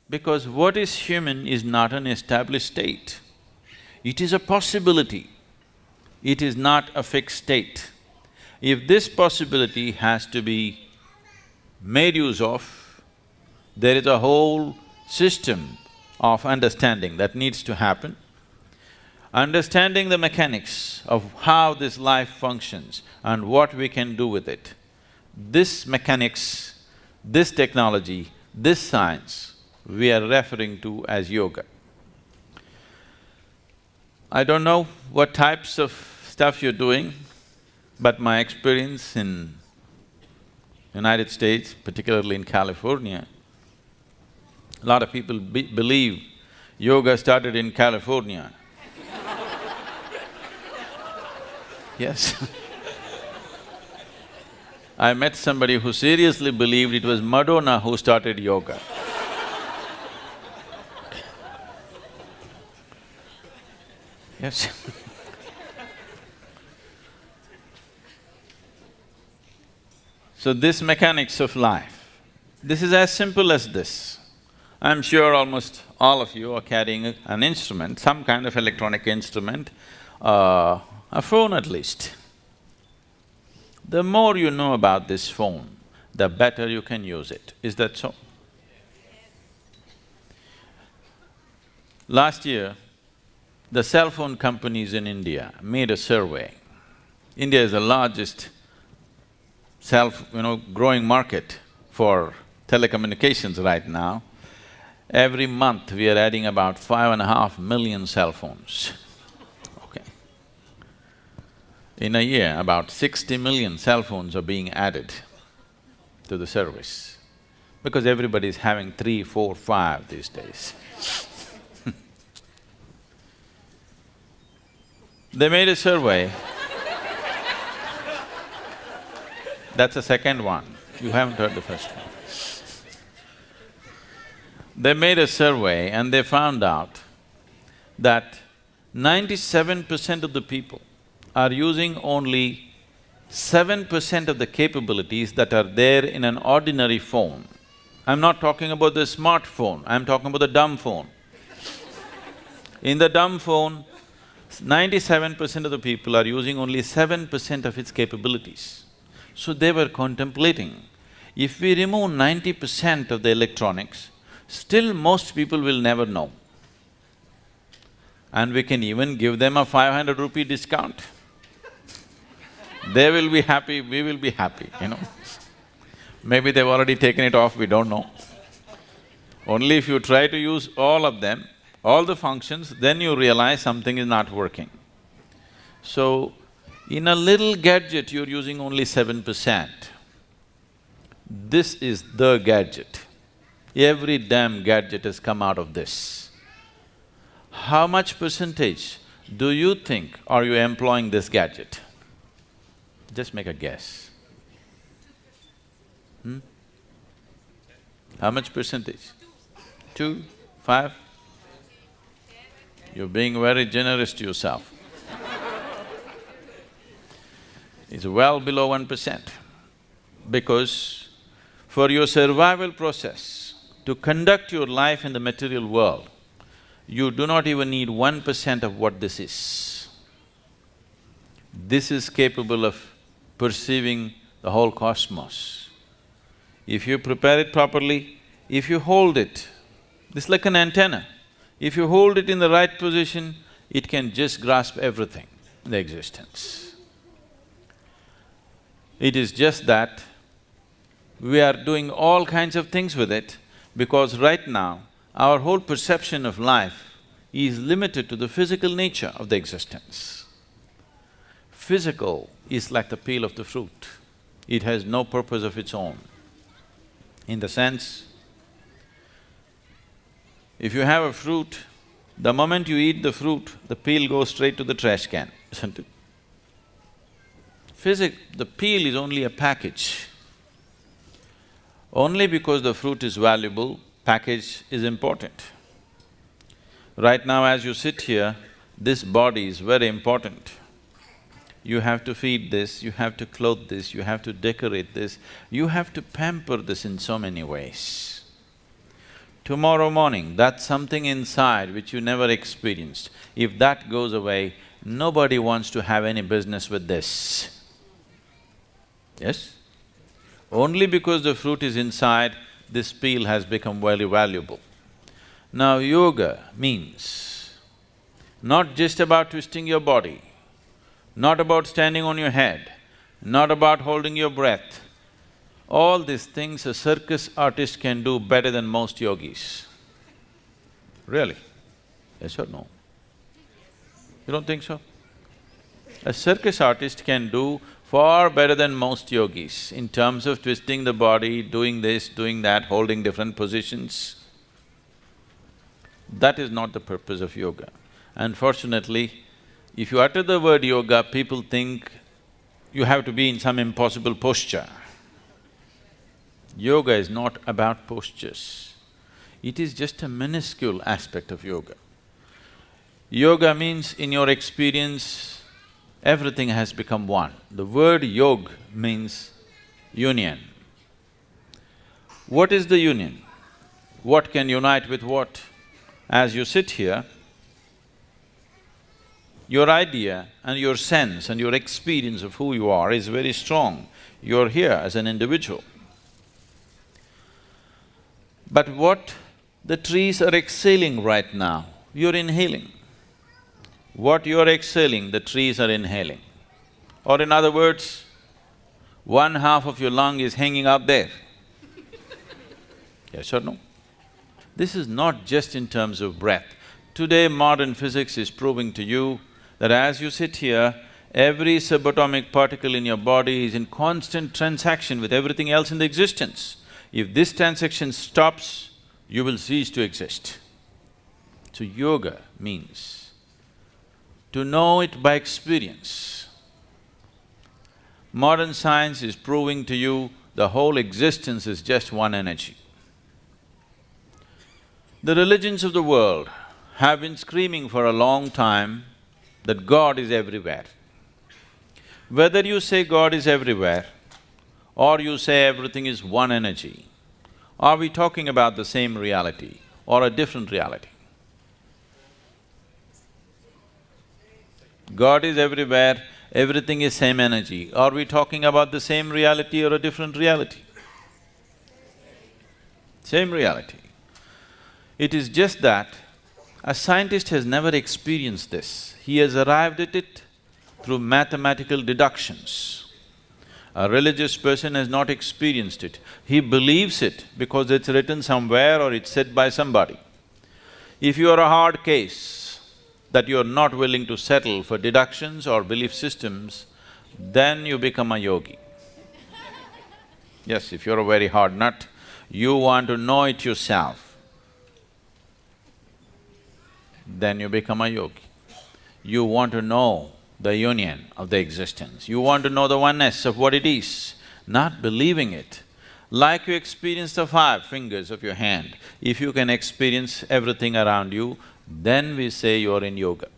Because what is human is not an established state. It is a possibility. It is not a fixed state. If this possibility has to be made use of, there is a whole system of understanding that needs to happen. Understanding the mechanics of how this life functions and what we can do with it. This mechanics, this technology, this science, we are referring to as yoga. I don't know what types of stuff you're doing, but my experience in United States, particularly in California, a lot of people believe yoga started in California. Yes. I met somebody who seriously believed it was Madonna who started yoga. Yes. So this mechanics of life, this is as simple as this. I'm sure almost all of you are carrying an instrument, some kind of electronic instrument, a phone at least. The more you know about this phone, the better you can use it. Is that so? Last year, the cell phone companies in India made a survey. India is the largest growing market for telecommunications right now. Every month we are adding about 5.5 million cell phones. Okay. In a year, about 60 million cell phones are being added to the service, because everybody is having 3, 4, 5 these days. They made a survey. That's the second one, you haven't heard the first one. They made a survey and they found out that 97% of the people are using only 7% of the capabilities that are there in an ordinary phone. I'm not talking about the smartphone, I'm talking about the dumb phone. In the dumb phone, 97% of the people are using only 7% of its capabilities. So they were contemplating, if we remove 90% of the electronics, still most people will never know. And we can even give them a 500 rupee discount. They will be happy, we will be happy, Maybe they've already taken it off, we don't know. Only if you try to use all of them, all the functions, then you realize something is not working. So, in a little gadget, you're using only 7%. This is the gadget. Every damn gadget has come out of this. How much percentage do you think are you employing this gadget? Just make a guess. How much percentage? 2, 5? You're being very generous to yourself. It's well below 1%, because for your survival process, to conduct your life in the material world, you do not even need 1% of what this is. This is capable of perceiving the whole cosmos. If you prepare it properly, if you hold it, this is like an antenna. If you hold it in the right position, it can just grasp everything in the existence. It is just that we are doing all kinds of things with it, because right now, our whole perception of life is limited to the physical nature of the existence. Physical is like the peel of the fruit. It has no purpose of its own. In the sense, if you have a fruit, the moment you eat the fruit, the peel goes straight to the trash can, isn't it? The peel is only a package. Only because the fruit is valuable, package is important. Right now as you sit here, this body is very important. You have to feed this, you have to clothe this, you have to decorate this, you have to pamper this in so many ways. Tomorrow morning, that's something inside which you never experienced. If that goes away, nobody wants to have any business with this. Yes? Only because the fruit is inside, this peel has become very valuable. Now, yoga means not just about twisting your body, not about standing on your head, not about holding your breath. All these things a circus artist can do better than most yogis. Really? Yes or no? You don't think so? A circus artist can do far better than most yogis in terms of twisting the body, doing this, doing that, holding different positions. That is not the purpose of yoga. Unfortunately, if you utter the word yoga, people think you have to be in some impossible posture. Yoga is not about postures. It is just a minuscule aspect of yoga. Yoga means, in your experience, everything has become one. The word yog means union. What is the union? What can unite with what? As you sit here, your idea and your sense and your experience of who you are is very strong. You're here as an individual. But what the trees are exhaling right now, you're inhaling. What you're exhaling, the trees are inhaling. Or in other words, one half of your lung is hanging out there. Yes or no? This is not just in terms of breath. Today, modern physics is proving to you that as you sit here, every subatomic particle in your body is in constant transaction with everything else in the existence. If this transaction stops, you will cease to exist. So yoga means to know it by experience. Modern science is proving to you the whole existence is just one energy. The religions of the world have been screaming for a long time that God is everywhere. Whether you say God is everywhere or you say everything is one energy, are we talking about the same reality or a different reality? God is everywhere, everything is same energy. Are we talking about the same reality or a different reality? Same reality. It is just that a scientist has never experienced this. He has arrived at it through mathematical deductions. A religious person has not experienced it. He believes it because it's written somewhere or it's said by somebody. If you are a hard case that you are not willing to settle for deductions or belief systems, then you become a yogi. Yes, if you're a very hard nut, you want to know it yourself, then you become a yogi. You want to know the union of the existence. You want to know the oneness of what it is, not believing it. Like you experience the 5 fingers of your hand, if you can experience everything around you, then we say you're in yoga.